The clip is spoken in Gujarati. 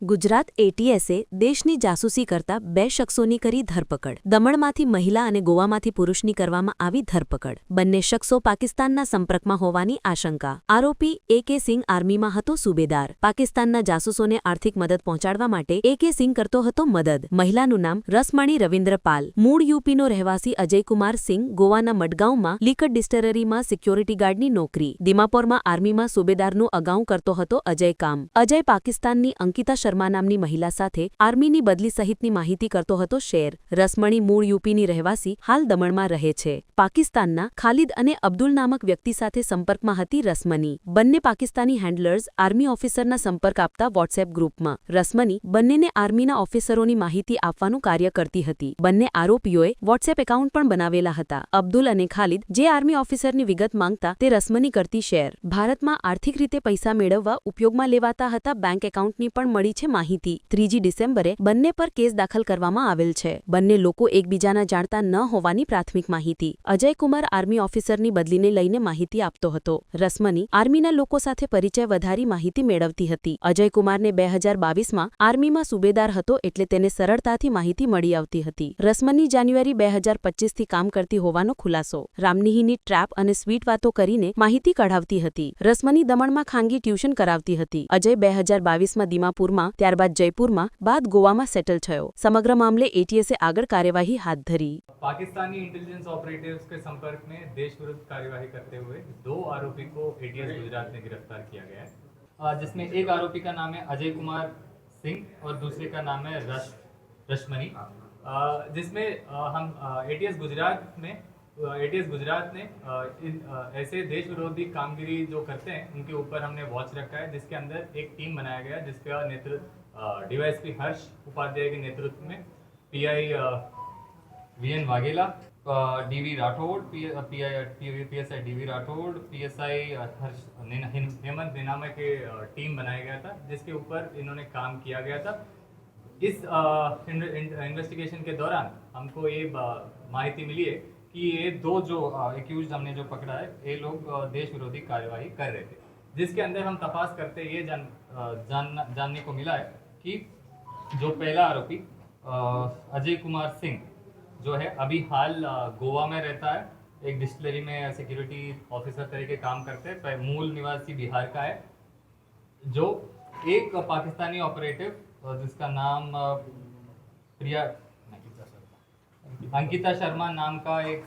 ગુજરાત એટીએસે દેશની જાસૂસી કરતા 2 શખ્સોની કરી ધરપકડ. દમણમાંથી મહિલા અને ગોવામાંથી પુરુષની કરવામાં આવી ધરપકડ. બંને શખ્સો પાકિસ્તાનના સંપર્કમાં હોવાની આશંકા. આરોપી એ.કે. સિંઘ આર્મીમાં હતો સુબેદાર. પાકિસ્તાનના જાસૂસોને આર્થિક મદદ પહોંચાડવા માટે એ.કે. સિંઘ કરતો હતો મદદ. મહિલાનું નામ રસમણી રવિન્દ્ર પાલ. મૂળ યુપીનો રહેવાસી અજયકુમાર સિંઘ ગોવાના મડગાંવમાં લિકર ડિસ્ટલરીમાં સિક્યોરિટી ગાર્ડની નોકરી. દિમાપોરમાં આર્મીમાં સુબેદારનું અગાઉ કરતો હતો અજય કામ. અજય પાકિસ્તાનની અંકિતા શર્મા નામની મહિલા સાથે આર્મીની બદલી સહિતની માહિતી કરતો હતો શેર. રસમણી મૂળ યુપીની રહેવાસી હાલ દમણમાં રહે છે. પાકિસ્તાનના ખાલિદ અને અબ્દુલ નામક વ્યક્તિ સાથે સંપર્કમાં હતી રસમની. બંને પાકિસ્તાની હેન્ડલર્સ આર્મી ઓફિસરના સંપર્ક આપતા વોટ્સએપ ગ્રુપમાં. રસમની બંનેને આર્મીના ઓફિસરોની માહિતી આપવાનું કાર્ય કરતી હતી. બંને આરોપીઓએ વોટ્સએપ એકાઉન્ટ પણ બનાવેલા હતા. અબ્દુલ અને ખાલિદ જે આર્મી ઓફિસરની વિગત માંગતા તે રસમની કરતી શેર. ભારતમાં આર્થિક રીતે પૈસા મેળવવા ઉપયોગમાં લેવાતા હતા બેંક એકાઉન્ટની પણ મળી છે માહિતી. 3 ડિસેમ્બરે બંને પર કેસ દાખલ કરવામાં આવેલ છે. બંને લોકો એકબીજાના જાણતા ન હોવાની પ્રાથમિક માહિતી. અજયકુમાર આર્મી ઓફિસરની બદલીને લઈને માહિતી આપતો હતો. રસમની આર્મીના લોકો સાથે પરિચય વધારી માહિતી મેળવતી હતી. અજયકુમારને 2022માં આર્મીમાં સુબેદાર હતો એટલે તેને સરળતાથી માહિતી મળી આવતી હતી. રસમની જાન્યુઆરી 2025થી કામ કરતી હોવાનો ખુલાસો. રામનિહીની ટ્રેપ અને સ્વીટ વાતો કરીને માહિતી કઢાવતી હતી. રસમની દમણમાં ખાનગી ટ્યુશન કરાવતી હતી. અજય 2022માં દિમાપુરમાં, ત્યારબાદ જયપુરમાં, બાદ ગોવામાં સેટલ થયો. સમગ્ર મામલે एटीएसे આગળ કાર્યવાही हाथ धरी. पाकिस्तानी इंटेलिजेंस ऑपरेटिव्स के संपर्क में देश विरुद्ध कार्यवाही करते हुए 2 आरोपी को एटीएस गुजरात ने गिरफ्तार किया गया है, जिसमें एक आरोपी का नाम है अजय कुमार सिंह और दूसरे का नाम है रश्मनी, जिसमें हम एटीएस गुजरात ने ऐसे देश विरोधी कामगिरी जो करते हैं उनके ऊपर हमने वॉच रखा है, जिसके अंदर एक टीम बनाया गया है जिसका नेतृत्व डीवाईएसपी हर्ष उपाध्याय के नेतृत्व में PI VN Vaghela, DV Rathod, PSI DV Rathod, PSI Harsh Hemant Ninama के टीम बनाया गया था, जिसके ऊपर इन्होंने काम किया गया था. इस इन्वेस्टिगेशन के दौरान हमको ये माहिती मिली है कि ये 2 जो एक्यूज हमने जो पकड़ा है ये लोग देश विरोधी कार्यवाही कर रहे थे, जिसके अंदर हम तपास करते ये जानने को मिला है कि जो पहला आरोपी अजय कुमार सिंह जो है अभी हाल गोवा में रहता है. एक डिस्टिलरी में सिक्योरिटी ऑफिसर तरीके काम करते हैं. मूल निवासी बिहार का है. जो एक पाकिस्तानी ऑपरेटिव जिसका नाम अंकिता शर्मा नाम का एक